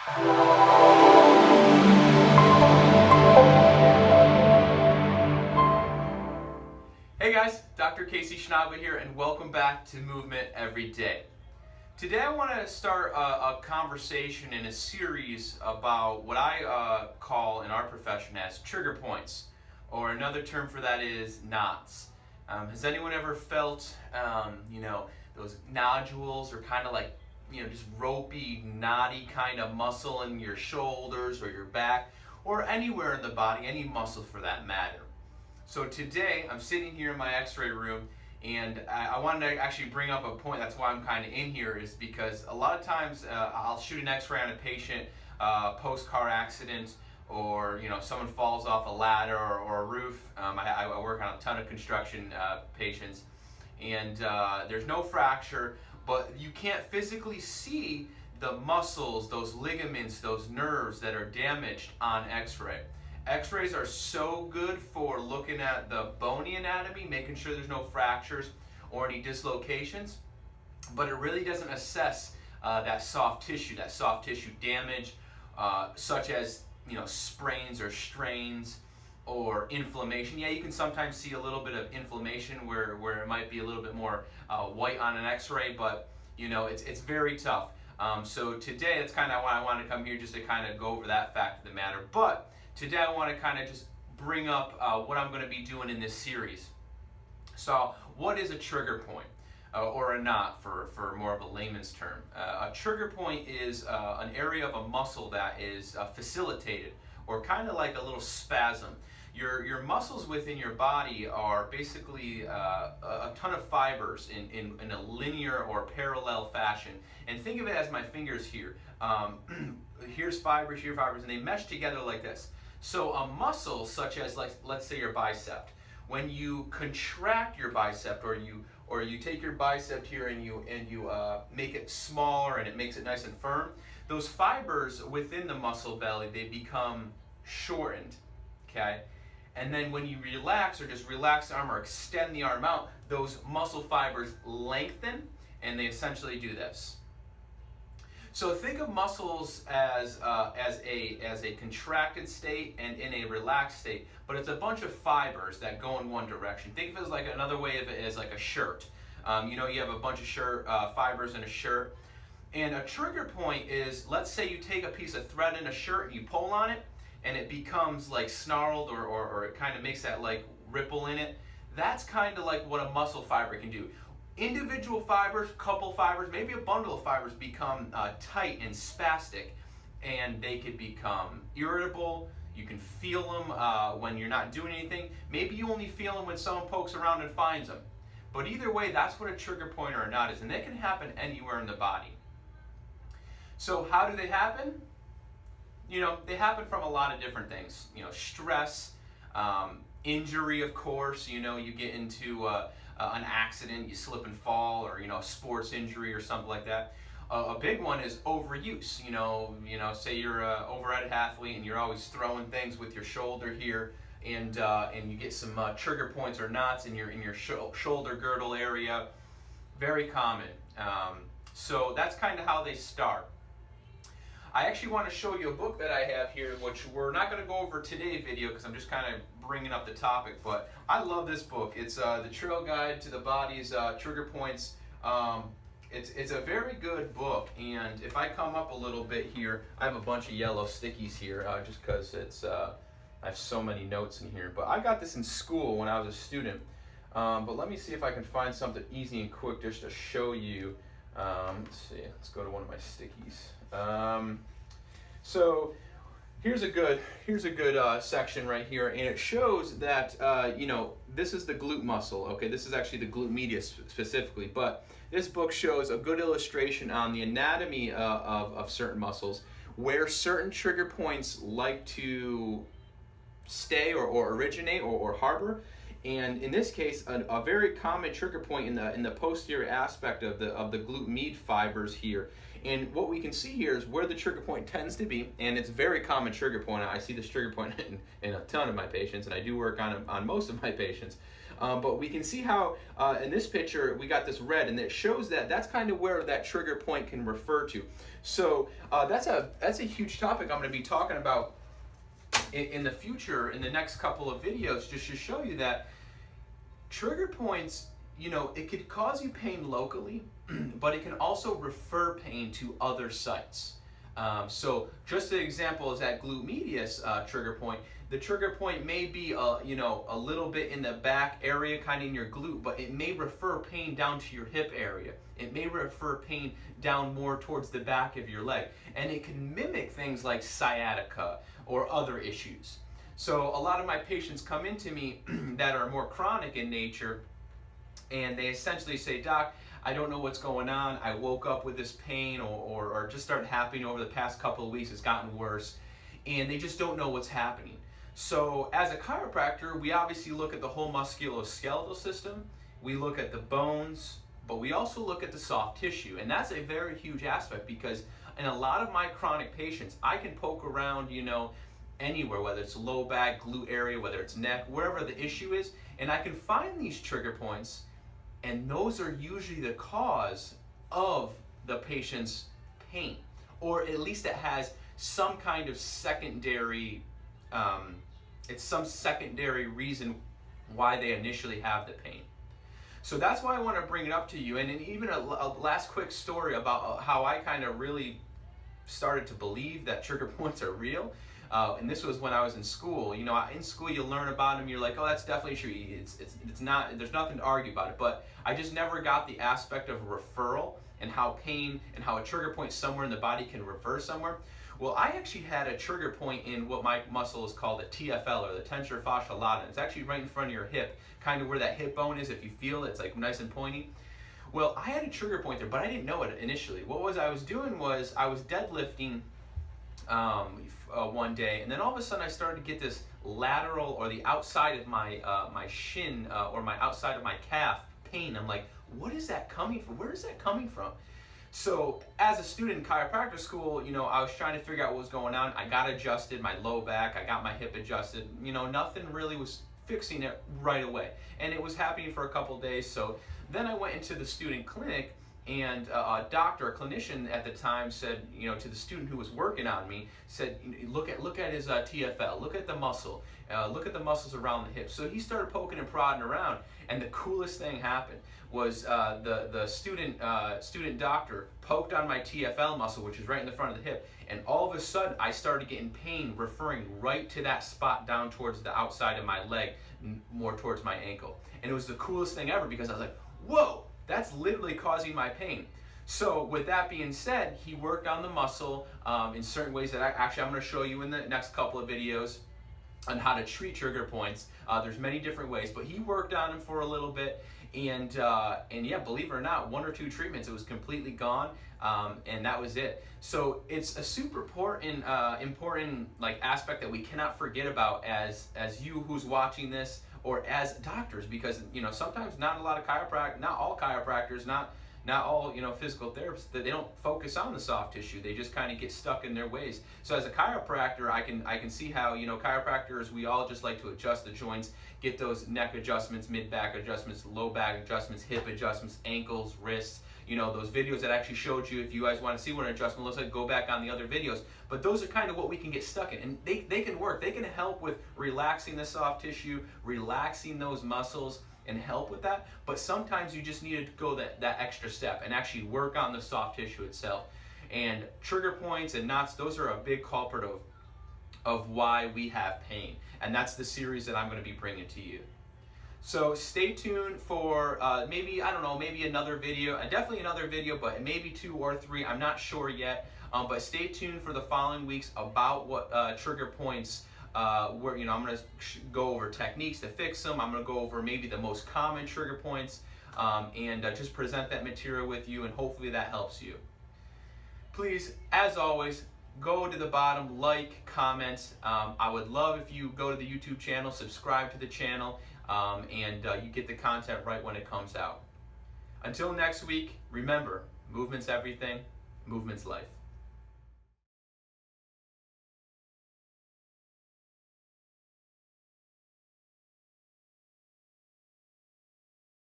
Hey guys, Dr. Casey Schnabel here, and welcome back to Movement Every Day. Today I want to start a conversation in a series about what I call in our profession as trigger points, or another term for that is knots. Has anyone ever felt, those nodules or kind of like, just ropey, knotty kind of muscle in your shoulders or your back, or anywhere in the body, any muscle for that matter? So today I'm sitting here in my x-ray room, and I wanted to actually bring up a point. That's why I'm kind of in here, is because a lot of times I'll shoot an x-ray on a patient post-car accident, or someone falls off a ladder or a roof. I work on a ton of construction patients, and there's no fracture, but you can't physically see the muscles, those ligaments, those nerves that are damaged on x-ray. X-rays are so good for looking at the bony anatomy, making sure there's no fractures or any dislocations, but it really doesn't assess that soft tissue damage, such as sprains or strains or inflammation. Yeah, you can sometimes see a little bit of inflammation where it might be a little bit more white on an x-ray, but it's very tough. So today that's kind of why I wanted to come here, just to kind of go over that fact of the matter. But today I want to kind of just bring up what I'm going to be doing in this series. So what is a trigger point, or a knot for more of a layman's term? A trigger point is an area of a muscle that is facilitated, or kind of like a little spasm. Your muscles within your body are basically a ton of fibers in a linear or parallel fashion. And think of it as my fingers here. Here's fibers, here fibers, and they mesh together like this. So a muscle such as, like, let's say your bicep, when you contract your bicep, or you take your bicep here and you make it smaller and it makes it nice and firm, those fibers within the muscle belly, they become shortened, okay? And then when you relax, or just relax the arm or extend the arm out, those muscle fibers lengthen, and they essentially do this. So think of muscles as a contracted state and in a relaxed state, but it's a bunch of fibers that go in one direction. Think of it as like, another way of it is like a shirt. You have a bunch of fibers in a shirt. And a trigger point is, let's say you take a piece of thread in a shirt and you pull on it, and it becomes like snarled, or it kind of makes that like ripple in it. That's kind of like what a muscle fiber can do. Individual fibers, couple fibers, maybe a bundle of fibers become tight and spastic, and they could become irritable. You can feel them when you're not doing anything. Maybe you only feel them when someone pokes around and finds them. But either way, that's what a trigger point or a knot is, and they can happen anywhere in the body. So how do they happen? They happen from a lot of different things. Stress, injury, of course. You get into an accident, you slip and fall, or a sports injury or something like that. A big one is overuse. Say you're an overhead athlete and you're always throwing things with your shoulder here, and you get some trigger points or knots in your shoulder girdle area. Very common. So that's kind of how they start. I actually want to show you a book that I have here, which we're not going to go over today's video because I'm just kind of bringing up the topic, but I love this book. It's The Trail Guide to the Body's Trigger Points. It's a very good book, and if I come up a little bit here, I have a bunch of yellow stickies here just because I have so many notes in here. But I got this in school when I was a student, but let me see if I can find something easy and quick just to show you. Let's see, let's go to one of my stickies. So here's a good section right here, and it shows that this is the glute muscle. Okay, this is actually the glute medius specifically, but this book shows a good illustration on the anatomy of certain muscles, where certain trigger points like to stay or originate or harbor. And in this case, a very common trigger point in the posterior aspect of the glute med fibers here. And what we can see here is where the trigger point tends to be, and it's a very common trigger point. I see this trigger point in a ton of my patients, and I do work on most of my patients. But we can see how in this picture we got this red, and it shows that that's kind of where that trigger point can refer to. So that's a huge topic I'm going to be talking about in the future, in the next couple of videos, just to show you that trigger points, it could cause you pain locally, but it can also refer pain to other sites. So just an example is that glute medius trigger point. The trigger point may be a little bit in the back area, kind of in your glute, but it may refer pain down to your hip area. It may refer pain down more towards the back of your leg. And it can mimic things like sciatica or other issues. So a lot of my patients come into me that are more chronic in nature, and they essentially say, "Doc, I don't know what's going on. I woke up with this pain or just started happening over the past couple of weeks. It's gotten worse." And they just don't know what's happening. So as a chiropractor, we obviously look at the whole musculoskeletal system. We look at the bones, but we also look at the soft tissue. And that's a very huge aspect, because in a lot of my chronic patients, I can poke around, anywhere, whether it's low back, glute area, whether it's neck, wherever the issue is, and I can find these trigger points, and those are usually the cause of the patient's pain, or at least it has some kind of secondary, it's some secondary reason why they initially have the pain. So that's why I want to bring it up to you. And even a last quick story about how I kind of really started to believe that trigger points are real. And this was when I was in school. In school you learn about them. You're like, oh, that's definitely true. It's not. There's nothing to argue about it. But I just never got the aspect of referral and how pain and how a trigger point somewhere in the body can refer somewhere. Well, I actually had a trigger point in what my muscle is called the TFL, or the tensor fasciae lata. It's actually right in front of your hip, kind of where that hip bone is. If you feel it, it's like nice and pointy. Well, I had a trigger point there, but I didn't know it initially. I was doing was I was deadlifting one day, and then all of a sudden I started to get this lateral, or the outside of my my shin, or my outside of my calf pain. I'm like, what is that coming from? Where is that coming from? So as a student in chiropractic school, I was trying to figure out what was going on. I got adjusted, my low back, I got my hip adjusted. Nothing really was fixing it right away, and it was happening for a couple days. So then I went into the student clinic, and a clinician at the time said, to the student who was working on me, said, look at his TFL, look at the muscle, look at the muscles around the hips. So he started poking and prodding around, and the coolest thing happened was the student doctor poked on my TFL muscle, which is right in the front of the hip, and all of a sudden I started getting pain referring right to that spot down towards the outside of my leg, more towards my ankle. And it was the coolest thing ever, because I was like, whoa, that's literally causing my pain. So with that being said, he worked on the muscle in certain ways that I'm going to show you in the next couple of videos on how to treat trigger points. There's many different ways, but he worked on them for a little bit, and yeah, believe it or not, 1 or 2 treatments, it was completely gone, and that was it. So it's a super important aspect that we cannot forget about as you who's watching this, or as doctors, because sometimes not all chiropractors, not all physical therapists, that they don't focus on the soft tissue. They just kind of get stuck in their ways. So as a chiropractor, I can see how chiropractors, we all just like to adjust the joints, get those neck adjustments, mid back adjustments, low back adjustments, hip adjustments, ankles, wrists. Those videos that I actually showed you, if you guys want to see what an adjustment looks like, go back on the other videos. But those are kind of what we can get stuck in. And they can work. They can help with relaxing the soft tissue, relaxing those muscles, and help with that. But sometimes you just need to go that extra step and actually work on the soft tissue itself. And trigger points and knots, those are a big culprit of why we have pain. And that's the series that I'm going to be bringing to you. So stay tuned for maybe another video, definitely another video, but maybe 2 or 3, I'm not sure yet. But stay tuned for the following weeks about what trigger points, where I'm going to go over techniques to fix them. I'm going to go over maybe the most common trigger points, and just present that material with you, and hopefully that helps you. Please, as always, go to the bottom, like, comment. I would love if you go to the YouTube channel, subscribe to the channel, and you get the content right when it comes out. Until next week, remember, movement's everything, movement's life.